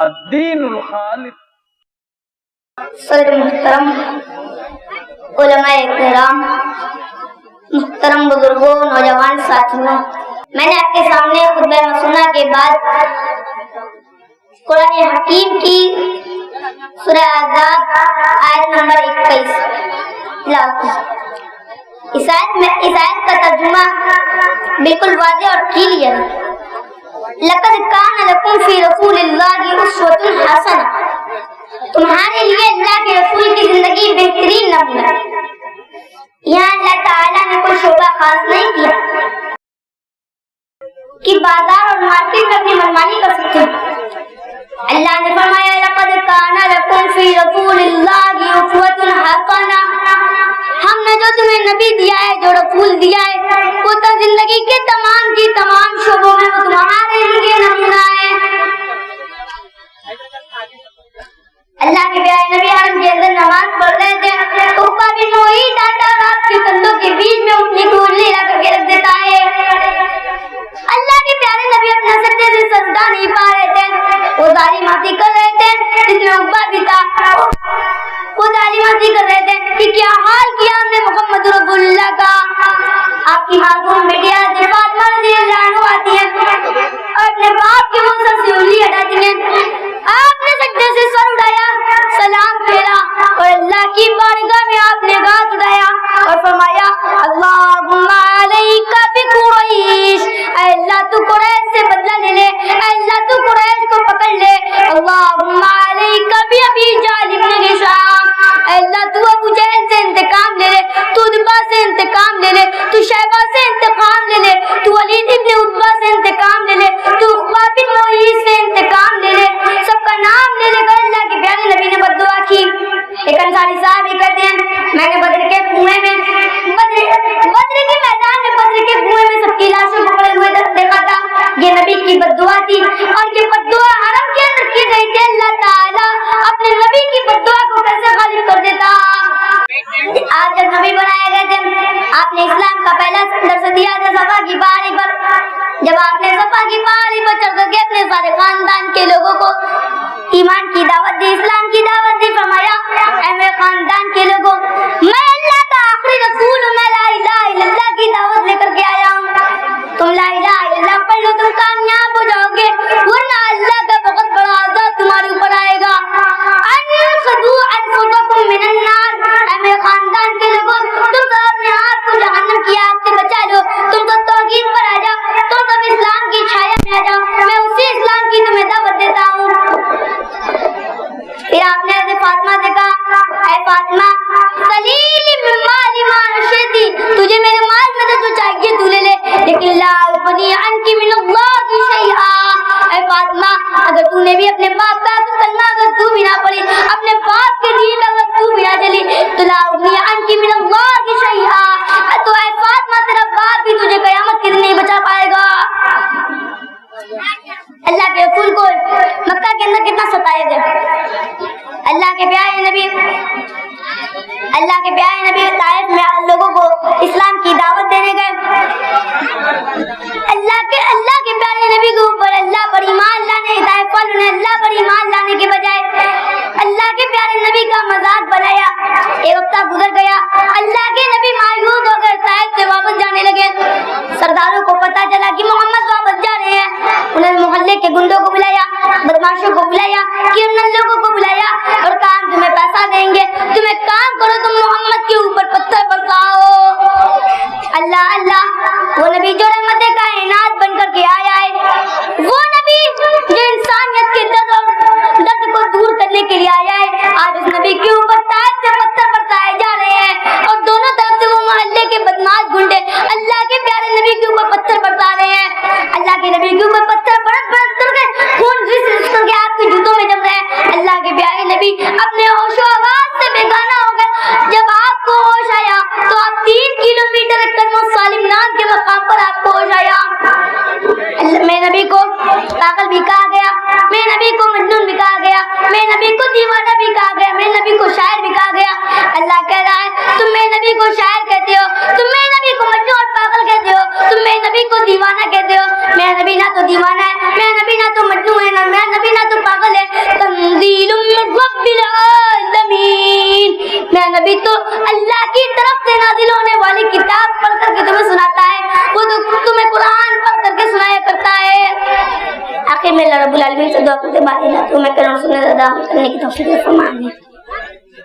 الدین الخالص۔ صدر محترم، علماء کرام، محترم بزرگوں، نوجوان ساتھیوں، میں نے آپ کے سامنے خطبہ مسنہ کے بعد قرآن حکیم کی سورہ احزاب آیت نمبر 21 تلاوت کی۔ اس آیت کا ترجمہ بالکل واضح اور کلیئر ہے۔ لقد کان لکم فی رسول اللہ اسوۃ حسنہ، تمہارے لیے اللہ کے رسول کی زندگی بہترین نمونہ ہے۔ یہاں اللہ تعالیٰ نے کوئی شعبہ خاص نہیں کیا کہ بازار اور مارکیٹ میں اپنی منمانی کر سکتے ہیں۔ اللہ نے فرمایا لقد کان لکم فی رسول اللہ اسوۃ حسنہ، ہم نے جو تمہیں نبی دیا ہے، جو رسول دیا ہے، وہ تو زندگی کے تمام کی تمام شعبوں میں وہ تمہارے لیے نمونہ ہے۔ اللہ کے پیارے نبی حرم کے اندر نماز پڑھ رہے تھے، عقبہ بن معیط آتا اور آپ کے کندھوں کے بیچ میں اپنی کھوجلی لا کر کے رکھ دیتا ہے۔ اللہ کے پیارے نبی اپنا سجدے سے سر اٹھا نہیں پا رہے تھے، وہ ظالماتی کر رہے تھے، جس میں عقبہ بھی تھا۔ وہ ظالماتی کر رہے تھے کہ کیا حال کیا ہم نے محمد رسول اللہ کا۔ آپ کی معصوم بیٹی حضرت فاطمہ رضی اللہ عنہا آتی ہیں اور اپنے باپ کے منہ سے انگلی ہٹاتی ہیں۔ آپ نے سجدے سے سر اٹھایا، سلام پھیرا اور اللہ کی بارگاہ میں آپ نے ہاتھ اٹھایا اور فرمایا اللہم علیک بقریش، اے اللہ تو قریش سے بدلہ لے لے، اے اللہ تو قریش کو پکڑ لے۔ اللہم علیک بابی جہل بن ہشام، اے اللہ تو ابو جہل سے انتقام لے لے، تو عتبہ سے انتقام لے لے، تو شیبہ سے انتقام لے لے، تو ولید بن عتبہ سے انتقام لے لے، تو عقبہ بن معیط سے انتقام لے لے، سب کا نام لے لے کر اللہ کے پیارے نبی نے بد دعا کی۔ ایک انصاری صاحب یہ کہتے ہیں میں نے بدر کے کنویں میں، بدر کے میدان میں، بدر کے کنویں میں سب کی لاشیں پکڑے ہوئے دیکھا تھا۔ یہ نبی کی بد دعا تھی اور یہ بد دعا حرم کے اندر کی گئی تھی۔ اللہ تعالیٰ اپنے نبی کی بد دعا کو کیسے غالب کر دیتا۔ آپ جب نبی بنائے گئے تھے، آپ نے اسلام کا پہلا درس دیا تھا صفا کی پہاڑی پر۔ جب آپ نے صفا کی پہاڑی پر چڑھ کر کے اپنے سارے خاندان کے لوگوں کو ایمان کی دعوت دی، اسلام کی دعوت دی، فرمایا اے میرے خاندان کے لوگوں، میں اللہ کا آخری رسول ہوں، میں لا الہ الا اللہ کی دعوت لے کر کے آیا ہوں۔ تم لا الہ الا اللہ پڑھ لو، تم کامیاب ہو جاؤ گے، ورنہ اللہ کا بہت بڑا عذاب تمہارے اوپر آئے گا۔ انقذوا انفسکم من النار، اے میرے خاندان کے لوگوں، تم سب اپنے آپ کو جہنم کی آگ سے بچا لو، تم سب توحید پر آ جاؤ، تم سب اسلام کی چھایا میں آ جاؤ، میں اسی اسلام کی تمہیں دعوت دیتا ہوں۔ پھر آپ نے حضرت فاطمہ سے کہا اے فاطمہ سلیلی من مالی ما شئتی، تجھے میرے مال میں سے جو چاہیے تو لے لے، لیکن لا اغنی عنک من اللہ شیئا۔ اے فاطمہ اگر تو نے بھی اپنے باپ کا کلمہ اگر تو بھی نہ پڑھی، اپنے باپ کے دین میں اگر تو بھی نہ چلی، تو لا اغنی عنک من اللہ شیئا، تو اے فاطمہ تیرا باپ بھی تجھے قیامت کے دن نہیں بچا پائے گا۔ اللہ کے رسول کو مکہ کے اندر کتنا ستایا گیا۔ اللہ کے پیارے نبی طائف میں لوگوں کو اسلام کی دعوت دینے گئے۔ اللہ کے پیارے نبی کے اوپر اللہ پر ایمان لانے، طائف والوں نے اللہ پر ایمان لانے کے بجائے اللہ کے پیارے نبی کا مذاق بنایا۔ ایک ہفتہ گزر گیا، اللہ کے نبی مایوس ہو کر طائف سے واپس جانے لگے۔ سرداروں کو پتہ چلا کہ محمد واپس جا رہے ہیں، انہوں نے محلے کے گنڈوں کو بلایا، بدماشوں کو بلایا، کرمنل لوگوں کو بلایا اور کہا تمہیں پیسہ دیں گے، تم ایک کام کرو، تم محمد کے اوپر پتھر برساؤ۔ اللہ اللہ، وہ نبی جو رحمت کائنات بن کر کے آیا ہے، وہ نبی جو انسانیت کے درد کو دور کرنے کے لیے آیا ہے، آج اس نبی کے اوپر تاج سے پتھر برسائے جا رہے ہیں اور دونوں طرف سے وہ محلے کے بدماش گنڈے اللہ کے پیارے نبی کے اوپر پتھر برسا رہے ہیں۔ اللہ کے نبی کے اوپر پتھر برس برس کر کے خون رس کر کے آپ کے جوتوں میں جم رہے ہیں۔ اللہ کے پیارے نبی اپنے ہوش و آواز سے بیگانہ ہو گئے۔ جب آپ کو ہوش آیا تو آپ 3 کلومیٹر کلمہ سالم نام کے مقام پر آپ کو ہوش آیا۔ میرے نبی کو پاگل بھی کہا گیا، میرے نبی کو مجنون بھی کہا گیا، میرے نبی کو دیوانہ بھی کہا گیا، میرے نبی کو شاعر بھی کہا گیا۔ اللہ کہہ رہا ہے تم میرے نبی کو شاعر کہتے ہو، تم میرے نبی کو مجنون اور پاگل کہتے ہو، تم میرے نبی کو دیوانہ کہتے ہو۔ میرا نبی نہ تو دیوانہ ہے، میرا نبی نہ تو مجنون ہے، میرا نبی نہ تو پاگل ہے، نبی تو اللہ کی طرف سے نازل ہونے والی کتاب پڑھ کر کے تمہیں سناتا ہے، وہ تو تمہیں قرآن پڑھ کر کے سنایا کرتا ہے۔ آخر میں اللہ رب العالمین سے دعا کرتے بات اللہ تمہیں کرم سننے زیادہ کرنے کی توفیق فرمائے۔